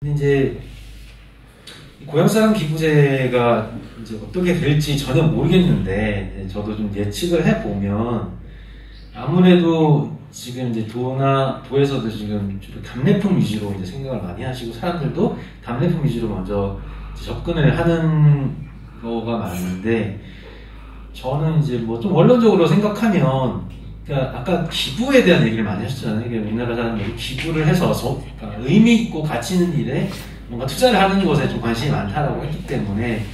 근데 이제 고향사랑 기부제가 이제 어떻게 될지 전혀 모르겠는데, 저도 좀 예측을 해보면 아무래도 지금 이제 도에서도 지금 주로 답례품 위주로 이제 생각을 많이 하시고, 사람들도 답례품 위주로 먼저 접근을 하는 거가 많은데, 저는 이제 뭐 좀 원론적으로 생각하면, 그러니까 아까 기부에 대한 얘기를 많이 하셨잖아요. 그러니까 우리나라 사람들이 기부를 해서 그러니까 의미 있고 가치 있는 일에 뭔가 투자를 하는 것에 좀 관심이 많다라고 했기 때문에,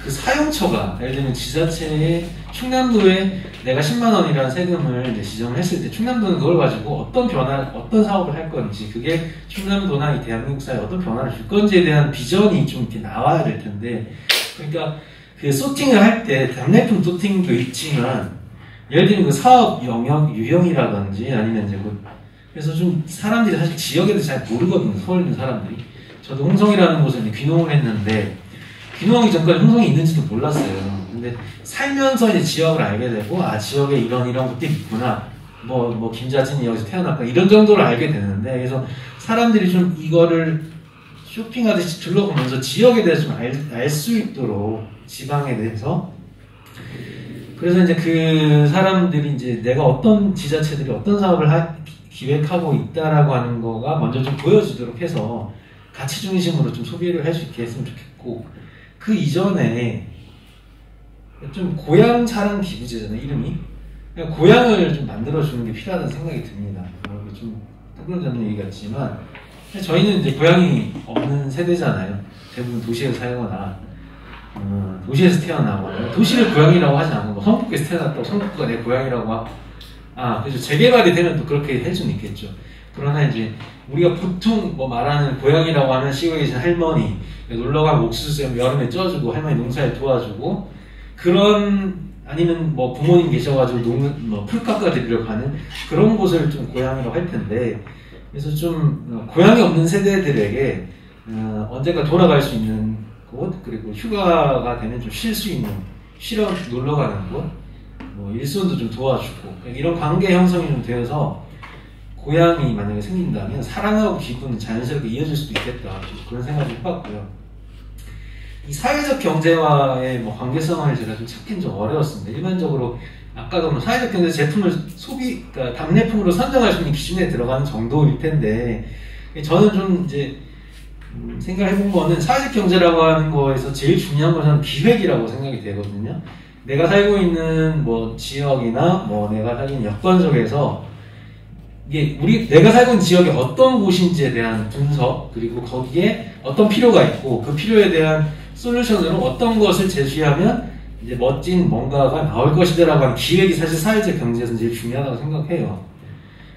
그 사용처가 예를 들면 지자체의 충남도에 내가 10만 원이라는 세금을 이제 지정을 했을 때, 충남도는 그걸 가지고 어떤 사업을 할 건지, 그게 충남도나 이 대한민국 사회에 어떤 변화를 줄 건지에 대한 비전이 좀 이렇게 나와야 될 텐데, 그러니까 그 소팅을 할 때 답례품 소팅도 있지만, 예를 들면 그 사업 영역 유형이라든지 아니면 이제 그래서 좀 사람들이 사실 지역에 대해서 잘 모르거든요. 서울에 있는 사람들이. 저도 홍성이라는 곳에 이제 귀농을 했는데, 귀농하기 전까지 홍성이 있는지도 몰랐어요. 근데 살면서 이제 지역을 알게 되고, 아, 지역에 이런 것들이 있구나. 뭐 김자진이 여기서 태어났다. 이런 정도를 알게 되는데, 그래서 사람들이 좀 이거를 쇼핑하듯이 둘러보면서 지역에 대해서 좀 알 수 있도록, 지방에 대해서. 그래서 이제 그 사람들이 이제 내가 어떤 지자체들이 어떤 사업을 기획하고 있다라고 하는 거가 먼저 좀 보여주도록 해서 가치 중심으로 좀 소비를 할 수 있게 했으면 좋겠고, 그 이전에 좀 고향 사랑 기부제잖아요, 이름이. 그냥 고향을 좀 만들어주는 게 필요하다는 생각이 듭니다. 좀 떠들어잡는 얘기 같지만, 저희는 이제 고향이 없는 세대잖아요. 대부분 도시에서 살거나, 도시에서 태어나고, 도시를 고향이라고 하지 않고, 성북구에서 태어났다고 성북구가 내 고향이라고 그래서 재개발이 되면 또 그렇게 할 수는 있겠죠. 그러나 이제 우리가 보통 뭐 말하는 고향이라고 하면 시골에 계신 할머니, 놀러가면 옥수수 여름에 쪄주고 할머니 농사에 도와주고, 아니면 뭐 부모님 계셔가지고 풀 깎아드리러 가는 그런 곳을 좀 고향이라고 할 텐데, 그래서 좀 고향이 없는 세대들에게 언젠가 돌아갈 수 있는 곳, 그리고 휴가가 되면 좀 쉴 수 있는, 쉬러 놀러 가는 곳, 뭐 일손도 좀 도와주고, 이런 관계 형성이 좀 되어서 고향이 만약에 생긴다면 사랑하고 기부는 자연스럽게 이어질 수도 있겠다, 그런 생각을 해봤고요. 이 사회적 경제와의 뭐 관계성을 제가 좀 찾긴 좀 어려웠습니다. 일반적으로 아까도 뭐 사회적 경제 제품을 그러니까 답례품으로 선정할 수 있는 기준에 들어가는 정도일 텐데, 저는 좀 이제 생각해본 거는, 사회적 경제라고 하는 거에서 제일 중요한 것은 기획이라고 생각이 되거든요. 내가 살고 있는 뭐 지역이나 뭐 내가 살고 있는 여건 속에서 내가 살고 있는 지역이 어떤 곳인지에 대한 분석, 그리고 거기에 어떤 필요가 있고 그 필요에 대한 솔루션으로 어떤 것을 제시하면 이제 멋진 뭔가가 나올 것이다라고 하는 기획이 사실 사회적 경제에서 제일 중요하다고 생각해요.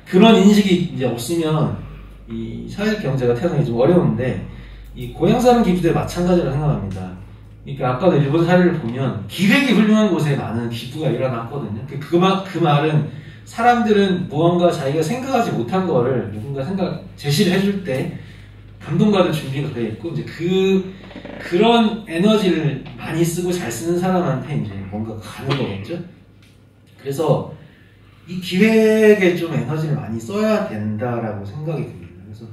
그런 인식이 이제 없으면 이 사회적 경제가 태어나기 좀 어려운데, 이 고향사랑 기부도 마찬가지라고 생각합니다. 그러니까 아까도 일본 사례를 보면 기획이 훌륭한 곳에 많은 기부가 일어났거든요. 그 말은 사람들은 무언가 자기가 생각하지 못한 거를 누군가 제시를 해줄 때 감동받을 준비가 되어 있고, 이제 그런 에너지를 많이 쓰고 잘 쓰는 사람한테 이제 뭔가 가는 거겠죠. 그래서 이 기획에 좀 에너지를 많이 써야 된다라고 생각이 듭니다. 그래서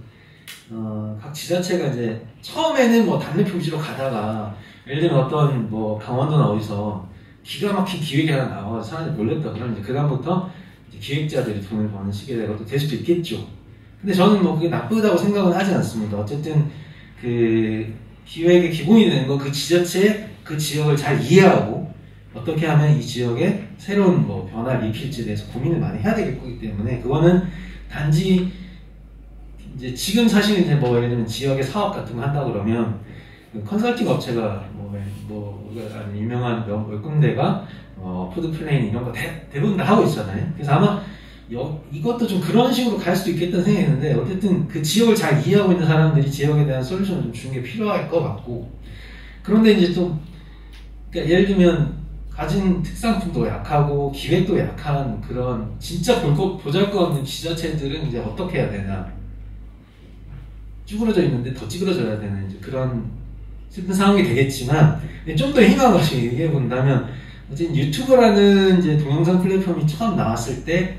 각 지자체가 이제 처음에는 뭐 답례품 위주로 가다가, 예를 들면 어떤 뭐 강원도나 어디서 기가 막힌 기획이 하나 나와서 사람들이 몰렸다 그러면 이제 그다음부터 이제 기획자들이 돈을 버는 시기가 될 수도 있겠죠. 근데 저는 뭐 그게 나쁘다고 생각은 하지 않습니다. 어쨌든 그 기획의 기본이 되는 건 그 지자체, 그 지역을 잘 이해하고 어떻게 하면 이 지역에 새로운 뭐 변화를 일으킬지에 대해서 고민을 많이 해야 되겠기 때문에, 그거는 단지 이제 지금 사실 이제 뭐 예를 들면 지역의 사업 같은 거 한다 그러면 컨설팅 업체가 유명한 몇 군데가 푸드 플레인 이런 거 대부분 다 하고 있잖아요. 그래서 아마 이것도 좀 그런 식으로 갈 수도 있겠다는 생각이 있는데, 어쨌든 그 지역을 잘 이해하고 있는 사람들이 지역에 대한 솔루션을 좀 주는 게 필요할 것 같고, 그런데 이제 좀 그러니까 예를 들면 가진 특산품도 약하고 기획도 약한 그런 진짜 보잘것없는 지자체들은 이제 어떻게 해야 되나, 쭈그러져 있는데 더 찌그러져야 되는 이제 그런 슬픈 상황이 되겠지만, 좀 더 희망을 가지고 얘기해 본다면, 어쨌든 유튜브라는 이제 동영상 플랫폼이 처음 나왔을 때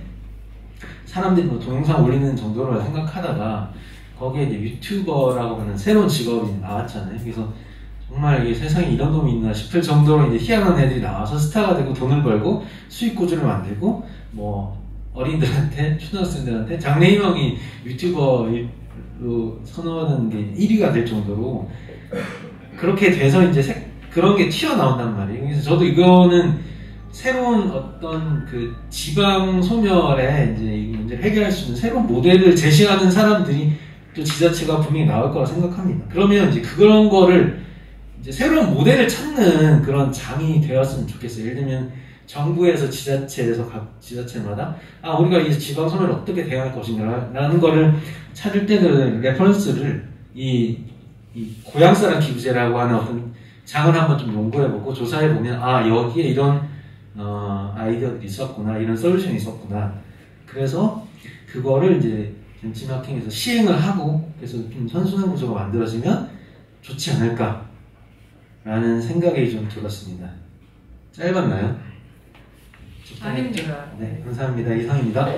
사람들이 뭐 동영상 올리는 정도로 생각하다가 거기에 이제 유튜버라고 하는 새로운 직업이 나왔잖아요. 그래서 정말 이게 세상에 이런 놈이 있나 싶을 정도로 이제 희한한 애들이 나와서 스타가 되고 돈을 벌고 수익 구조를 만들고 뭐 어린이들한테 초등학생들한테 장래희망이 유튜버로 선호하는 게 1위가 될 정도로 그렇게 돼서 이제 그런 게 튀어나온단 말이에요. 그래서 저도 이거는 새로운 어떤 그 지방 소멸에 이제 이 문제를 해결할 수 있는 새로운 모델을 제시하는 사람들이 또 지자체가 분명히 나올 거라 생각합니다. 그러면 이제 그런 거를 이제 새로운 모델을 찾는 그런 장이 되었으면 좋겠어요. 예를 들면 정부에서 지자체에서 각 지자체마다 우리가 이 지방 소멸을 어떻게 대응할 것인가라는 거를 찾을 때는 레퍼런스를 이 고향사랑 기부제라고 하는 어떤 장을 한번 좀 연구해보고 조사해보면 여기에 이런 아이디어들이 있었구나, 이런 솔루션이 있었구나. 그래서 그거를 이제 벤치마킹에서 시행을 하고 그래서 좀 선순환 구조가 만들어지면 좋지 않을까라는 생각이 좀 들었습니다. 짧았나요? 아닙니다. 네, 감사합니다. 이상입니다.